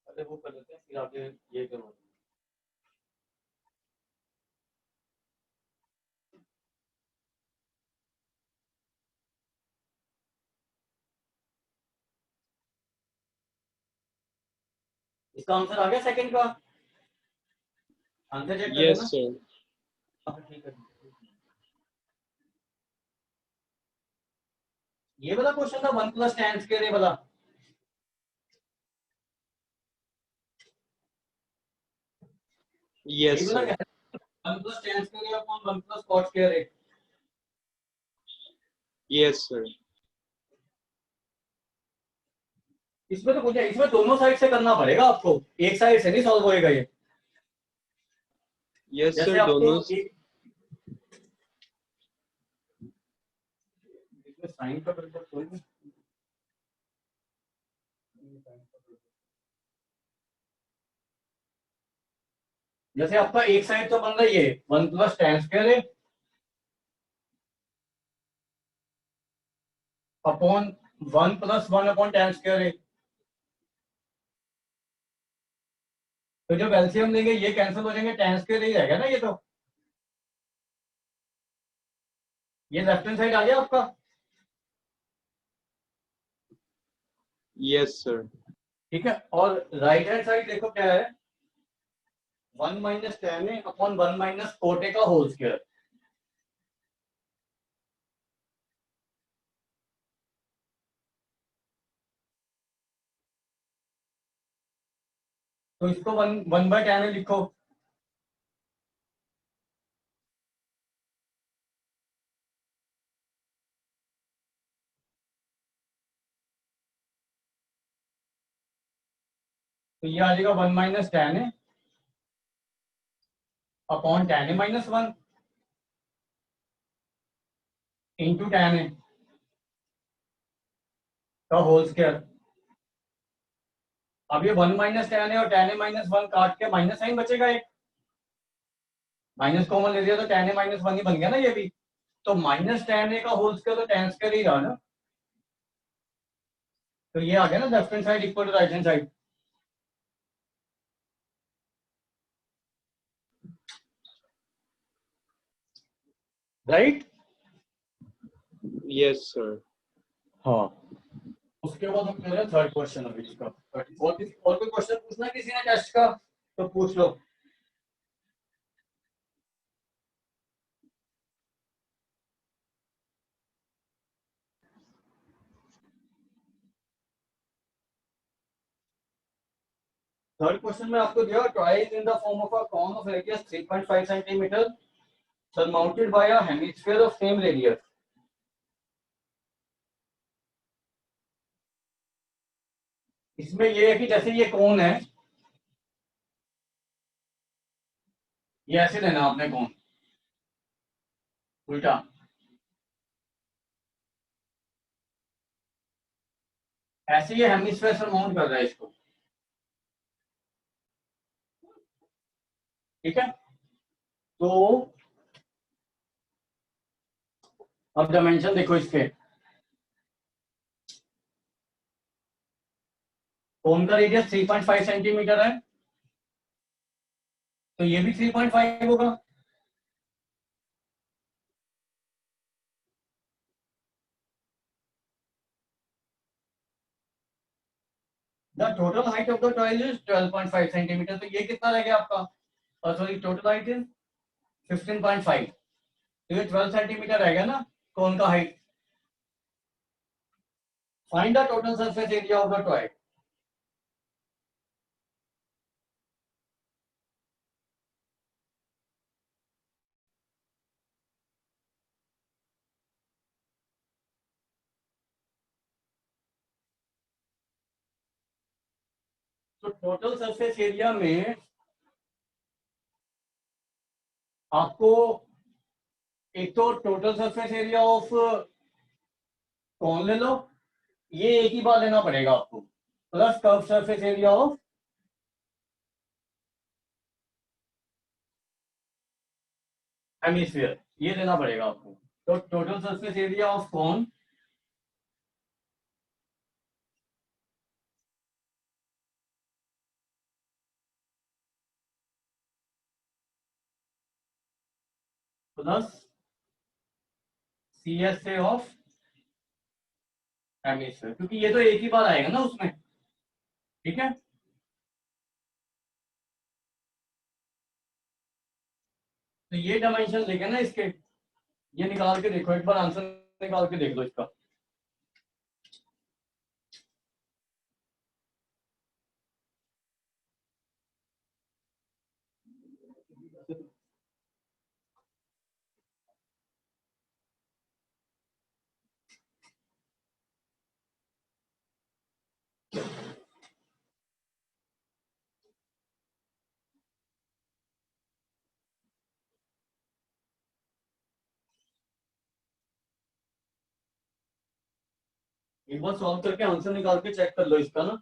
पहले वो कर लेते हैं, फिर आगे ये करवा दूंगा। इसका आंसर आ गया सेकंड का, आंसर चेक कर यस लेना। सर। हाँ, ठीक है। ये वाला क्वेश्चन था 1 + tan स्क्वायर, ये वाला। यस यही वाला सर। क्या है? 1 + tan square upon 1 + cot square है। Yes sir. इसमें तो कुछ है, इसमें दोनों साइड से करना पड़ेगा आपको, एक साइड से नहीं सॉल्व होएगा ये। यस जैसे सर आपको दोनों। एक इसमें साइन का बिल्कुल कोई नहीं। जैसे आपका एक साइड तो बन रहा है ये 1 + tan स्क्वायर है अपॉन 1 + 1 अपॉन tan स्क्वायर है। तो जब एलसीएम लेंगे ये कैंसिल हो जाएंगे, tan स्क्वायर ही रहेगा ना ये तो। ये लेफ्ट हैंड साइड आ गया आपका। Yes sir. ठीक है, और राइट हैंड साइड देखो क्या है, 1 - tan a upon 1 - cot a का होल स्क्वायर। तो इसको 1/tan a लिखो। तो ये आ जाएगा 1 - tan a upon tan a - 1 into tan a का होल स्क्वायर। अब ये 1 - tan a और tan a - 1 काट के माइनस साइन बचेगा, एक माइनस कॉमन ले लिया तो tan a - 1 ही बन गया ना ये भी। तो -tan a का होल स्क्वायर तो tan स्क्वायर ही रहा ना। तो ये आ गया ना left hand side equal to right hand side. Right. Yes sir. हाँ, उसके बाद हम कर रहे हैं थर्ड क्वेश्चन अभी इसका। और कोई क्वेश्चन पूछना है किसी ने टेस्ट का तो पूछ लो। थर्ड क्वेश्चन में आपको दिया try is in the form of a cone of radius 3.5 centimetre surmounted by a hemisphere of same radius. इसमें ये है कि जैसे ये कौन है, ये ऐसे लेना आपने कौन उल्टा, ऐसे ये हेमिस्फीयर सरमाउंट कर रहा है इसको, ठीक है। तो अब डायमेंशन देखो इसके, कौन का रेडियस 3.5 सेंटीमीटर है, तो ये भी 3.5 होगा। The total height of the toil is 12.5 centimetre, तो ये कितना रह गया आपका, सॉरी टोटल हाइट इज 15.5, तो ये 12 सेंटीमीटर रह गया ना कौन का height. Find the total surface area of the toil. तो टोटल सरफेस एरिया में आपको एक तो टोटल सरफेस एरिया ऑफ कौन ले लो, ये एक ही बार लेना पड़ेगा आपको, plus curve surface area of hemisphere, ये लेना पड़ेगा आपको। तो total surface area of cone plus C S A of hemisphere, क्योंकि ये तो एक ही बार आएगा ना उसमें, ठीक है। तो ये डायमेंशन लेके ना इसके, ये निकाल के देखो एक बार, आंसर निकाल के देख लो इसका। एक बार सॉल्व करके आंसर निकाल के चेक कर लो इसका ना।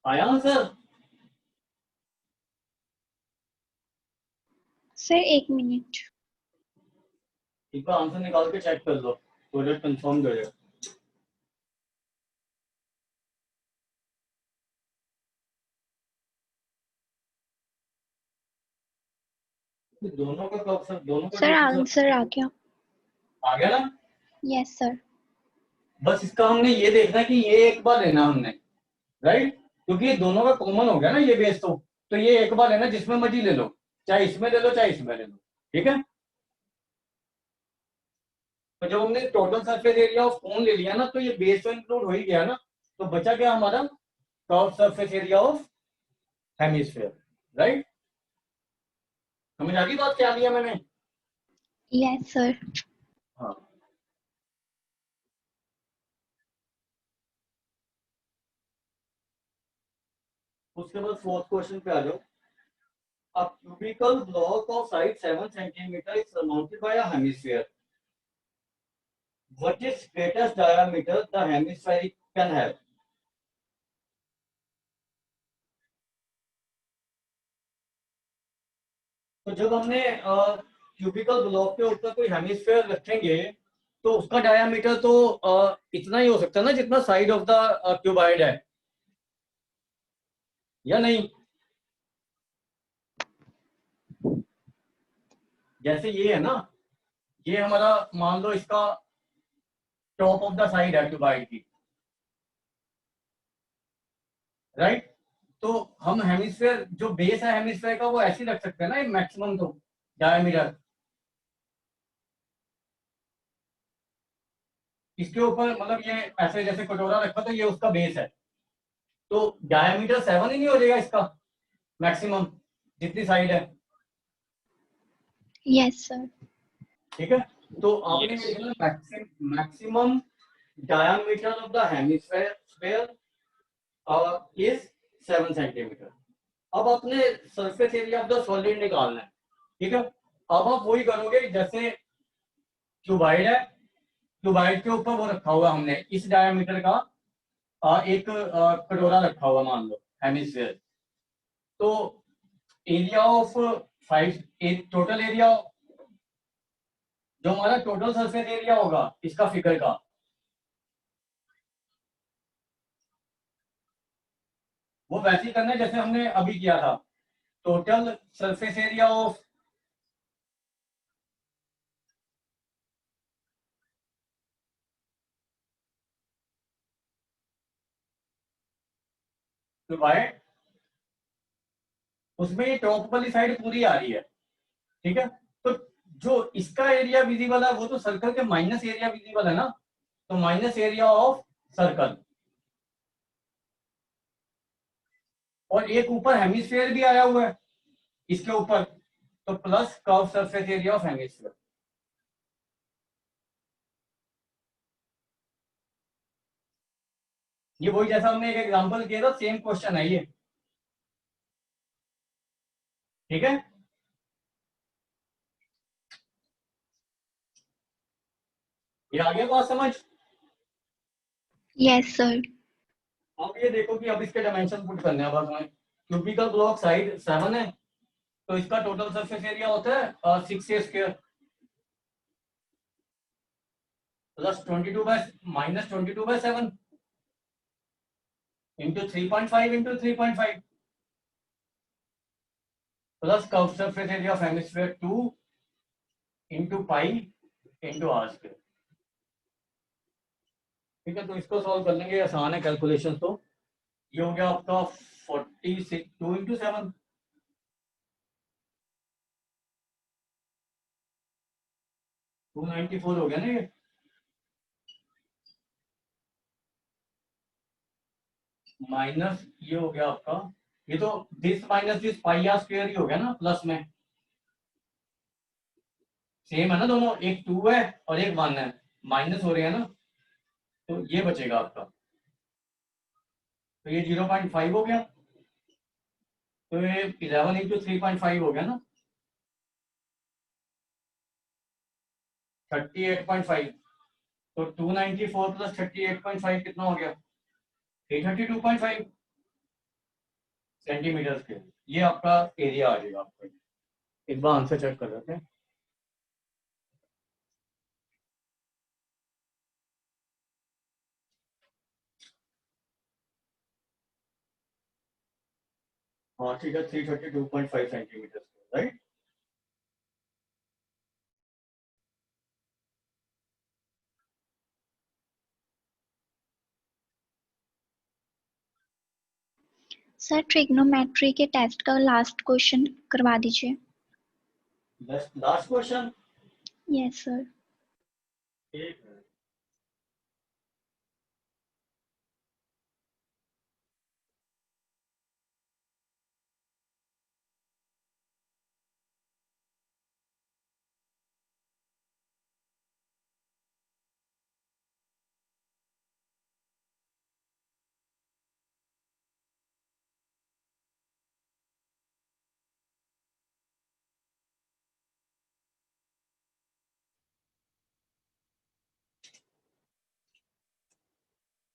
आया आंसर? Sir 1 minute. एक बार आंसर निकाल के चेक कर लो, प्रोजेक्ट कंफर्म करेगा। दोनों का कब सर, दोनों का सर total आंसर आ गया। आ गया ना? Yes sir. बस इसका हमने ये देखना है कि ये एक बार लेना हमने, राइट, क्योंकि ये दोनों का कॉमन हो गया ना ये बेस, तो ये एक बार लेना, जिसमें मर्जी ले लो, चाहे इसमें ले लो चाहे इसमें ले लो, ठीक है। तो जब हमने total surface area of cone ले लिया ना, तो ये बेस तो इंक्लूड हो ही गया ना, तो बचा क्या हमारा curve surface area of hemisphere, right. समझ आ गई बात क्या लिया मैंने? Yes sir. हाँ, उसके बाद फोर्थ क्वेश्चन पे आ जाओ। A cubical block of size 7 centimeter is surmounted by a hemisphere. What is greatest diameter the hemisphere can have? तो जब हमने क्यूबिकल ब्लॉक के ऊपर कोई हेमिस्फीयर रखेंगे, तो उसका डायामीटर तो इतना ही हो सकता है ना जितना साइड ऑफ द क्यूबाइड है, या नहीं? जैसे ये है ना, ये हमारा मान लो इसका टॉप ऑफ द साइड है क्यूबाइड की, राइट। तो हम हेमिस्फीयर जो बेस है हेमिस्फीयर का वो ऐसे ही रख सकते हैं ना, मैक्सिमम तो डायमीटर इसके ऊपर, मतलब ये ऐसे जैसे कटोरा रखा तो ये उसका बेस है, तो डायमीटर 7 ही नहीं हो जाएगा इसका मैक्सिमम जितनी साइड है? Yes sir. ठीक है, तो आपने Yes. ये देखना maximum diameter of the hemisphere is 7 centimetre. अब अपने surface area of the solid निकालना है, ठीक है। अब आप वही करोगे जैसे क्यूबाइड है, क्यूबाइड के ऊपर वो रखा हुआ हमने इस डायमीटर का एक कटोरा रखा हुआ मान लो हेमिस्फीयर, तो एरिया ऑफ 5 टोटल एरिया, जो हमारा टोटल सरफेस एरिया होगा इसका फिगर का, वो वैसे ही करना है जैसे हमने अभी किया था। Total surface area of cuboid, उसमें ये टॉप वाली साइड पूरी आ रही है, ठीक है। तो जो इसका एरिया विजिबल है वो तो सर्कल के माइनस एरिया विजिबल है ना, तो माइनस एरिया ऑफ सर्कल, और एक ऊपर हेमिस्फीयर भी आया हुआ है इसके ऊपर, तो plus curve surface area of hemisphere. ये वही जैसा हमने एक एग्जांपल किया था, सेम क्वेश्चन है ये, ठीक है। ये आ गया बात समझ? Yes sir. अब ये देखो कि अब इसके डायमेंशन पुट करने हैं बस हमें। क्यूबिकल ब्लॉक साइड 7 है, तो इसका टोटल सरफेस एरिया होता है 6a square plus 22/-22/7 into 3.5 into 3.5 plus curve surface area of hemisphere 2 into pi into R square. ठीक है, तो इसको सॉल्व कर लेंगे, आसान है कैलकुलेशन। तो ये हो गया आपका 46, 2 इंटू 7 294 हो गया ना ये, माइनस ये हो गया आपका, ये तो this minus this pi R square ही हो गया ना, प्लस में सेम है ना दोनों, एक 2 है और एक 1 है, माइनस हो रहे हैं ना, तो ये बचेगा आपका, तो ये 0.5 हो गया, तो ये 11 इंटू 3.5 हो गया ना 38.5, तो 294 प्लस 38.5 कितना हो गया 332.5 सेंटीमीटर के। ये आपका एरिया आ जाएगा आपका। एक बार आंसर चेक कर लेते हैं। हाँ ठीक है 332.5 सेंटीमीटर, राइट। सर ट्रिग्नोमेट्री के टेस्ट का लास्ट क्वेश्चन करवा दीजिए। Last question. Yes sir. एक मिनट।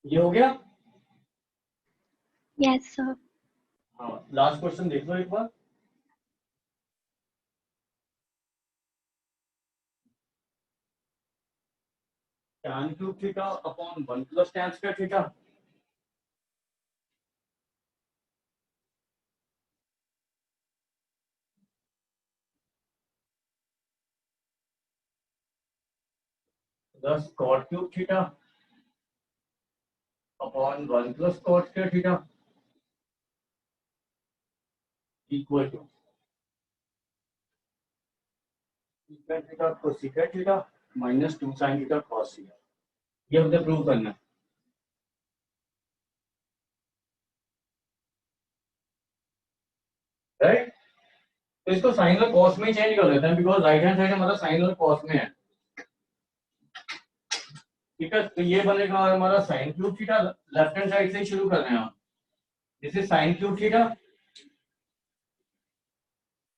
ये हो गया। Yes sir. हाँ लास्ट क्वेश्चन देख लो एक बार। tan cube theta upon 1 plus tan square theta. Plus cot cube theta upon 1 plus cot square theta equal to secant theta cosecant theta minus 2 sin theta cos theta. ये हमने prove करना है, right. तो इसको साइन और cos में change कर देते हैं बिकॉज राइट हैंड साइड हमारा साइन और कॉस में है। ठीक है, तो ये बनेगा हमारा sine cube theta. Left hand side से ही शुरू कर रहे हैं हम। This is sine cube theta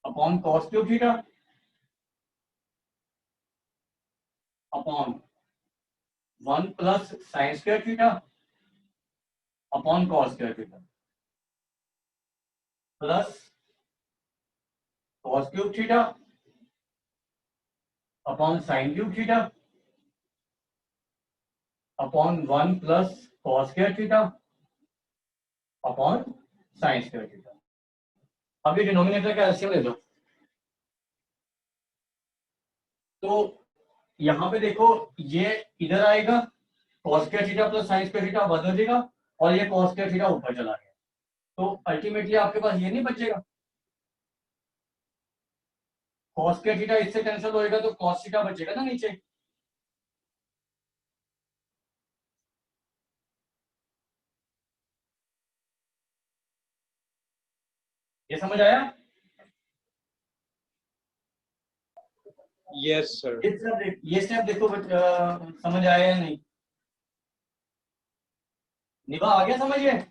upon cos cube theta upon 1 plus sign square theta upon cos square theta plus cos cube theta upon sine cube theta upon 1 plus cos square theta upon sign square theta. अब ये denominator का LCM ले लो। तो यहां पे देखो ये इधर आएगा cos square theta plus sin square theta बदल देगा और ये cos स्क्वायर थीटा ऊपर चला गया। तो अल्टीमेटली आपके पास ये नहीं बचेगा। cos स्क्वायर थीटा इससे कैंसिल होएगा तो cos थीटा बचेगा ना नीचे। ये समझ आया? Yes sir. ये स्टेप देखो समझ आया या नहीं? निभा आ गया समझ में?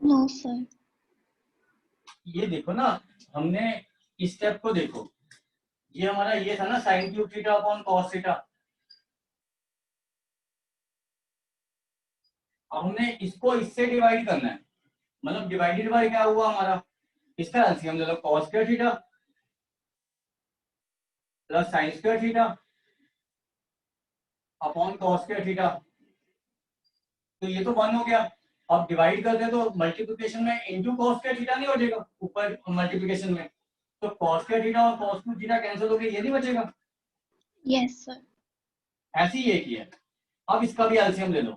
No sir. ये देखो ना, हमने इस स्टेप को देखो, ये हमारा ये था ना sine cube theta upon cos theta. अब हमने इसको इससे डिवाइड करना है, मतलब डिवाइडेड बाय क्या हुआ हमारा, इसका एलसीएम ले लो cos square theta plus sign square theta upon cos square theta. तो ये तो 1 हो गया। अब डिवाइड करते हैं तो मल्टीप्लिकेशन में इनटू cos स्क्वायर थीटा नहीं हो जाएगा ऊपर मल्टीप्लिकेशन में? तो cos स्क्वायर थीटा और cos क्यूब थीटा कैंसिल हो गया, ये नहीं बचेगा? Yes sir. ऐसे ही ये किया। अब इसका भी एलसीएम ले लो,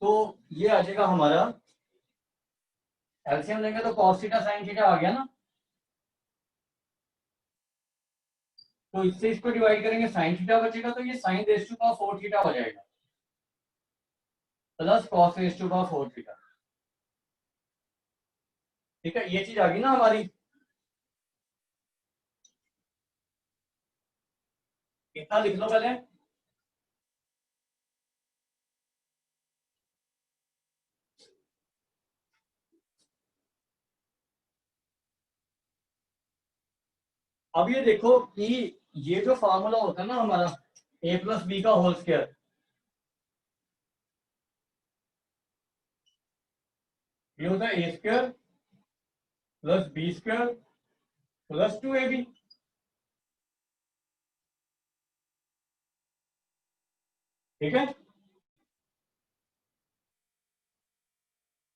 तो ये आ जाएगा हमारा, एलसीएम लेंगे तो cos थीटा sin थीटा आ गया ना। तो इससे इसको डिवाइड करेंगे sin थीटा बचेगा, तो ये sin raise to power 4 theta हो जाएगा plus cos raise to power 4 theta. ठीक है, ये चीज आ गई ना हमारी। इतना लिख लो पहले। अब ये देखो कि ये जो फार्मूला होता है ना हमारा a प्लस बी का होल स्क्वायर, ये होता है a square plus B square plus 2ab। ठीक है,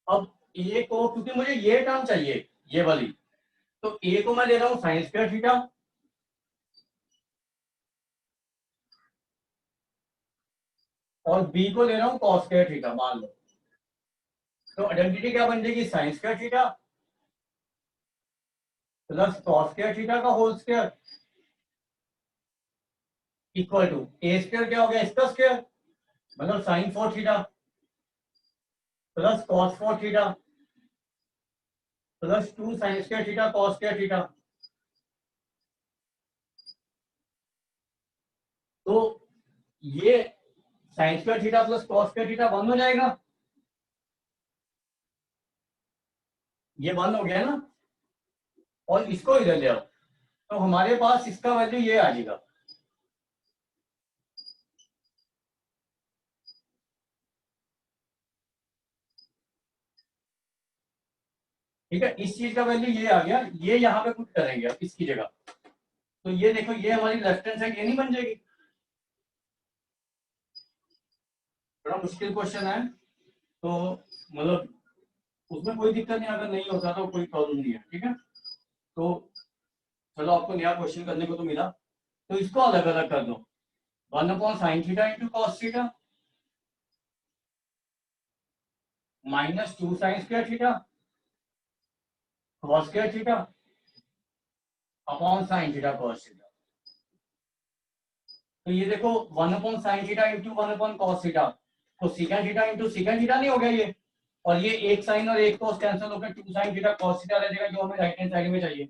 अब a को, क्योंकि मुझे ये टर्म चाहिए, ये वाली, तो ए को मैं ले रहा हूँ साइन स्क्वायर थीटा और बी को ले रहा हूँ कॉस स्क्वायर थीटा मान लो। तो आइडेंटिटी क्या बन जाएगी, sine square theta plus cos square theta का whole square equal to A square क्या हो गया इसका स्क्वायर मतलब sine 4 theta plus cos 4 theta plus 2 sine square theta cos square theta. तो ये sine square theta plus cos square theta 1 हो जाएगा, ये 1 हो गया ना, और इसको इधर ले आओ तो हमारे पास इसका वैल्यू ये आ जाएगा। ठीक है, इस चीज का वैल्यू ये आ गया, ये यहाँ पे पुट करेंगे अब इसकी जगह। तो ये देखो ये हमारी लेफ्ट हैंड साइड ये नहीं बन जाएगी। बड़ा मुश्किल क्वेश्चन है तो मतलब उसमें कोई दिक्कत नहीं, अगर नहीं होता तो कोई प्रॉब्लम नहीं है। ठीक है, तो चलो आपको नया क्वेश्चन करने को तो मिला, तो इसको अलग अलग कर दो। 1/sin theta into cos theta minus 2 sine square theta cos square theta upon sine theta cos theta. तो ये देखो 1/sin theta into 1/cos theta, तो secant theta into secant theta नहीं हो गया ये, और ये एक साइन और एक कॉस कैंसिल होकर 2 साइन थीटा कॉस थीटा रह जाएगा जो हमें राइट हैंड साइड में चाहिए।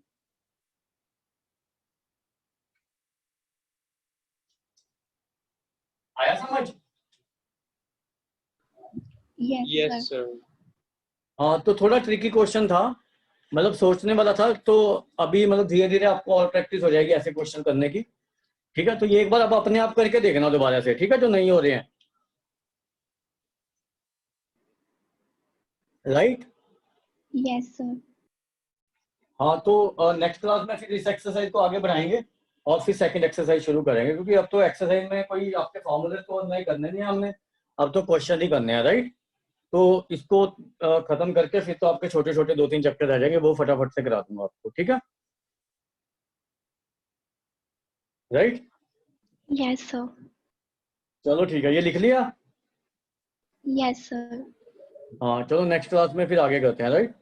आया समझ? Yes, sir. हाँ, तो थोड़ा ट्रिकी क्वेश्चन था, मतलब सोचने वाला था, तो अभी मतलब धीरे धीरे आपको और प्रैक्टिस हो जाएगी ऐसे क्वेश्चन करने की। ठीक है, तो ये एक बार आप अपने आप करके देखना दोबारा से, ठीक है, जो नहीं हो रहे हैं। राइट? Yes sir. हाँ, तो नेक्स्ट क्लास में फिर इस एक्सरसाइज को आगे बढ़ाएंगे और फिर सेकंड एक्सरसाइज शुरू करेंगे, क्योंकि अब तो एक्सरसाइज में कोई आपके फॉर्मूले तो नहीं करने नहीं हमने, अब तो क्वेश्चन ही करने हैं। राइट? तो इसको खत्म करके फिर तो आपके छोटे छोटे 2-3 चैप्टर रह जाएंगे, वो फटाफट से करा दूंगा आपको। ठीक है? राइट? Yes sir. चलो ठीक है, ये लिख लिया। Yes sir. हाँ, चलो नेक्स्ट क्लास में फिर आगे करते हैं। राइट?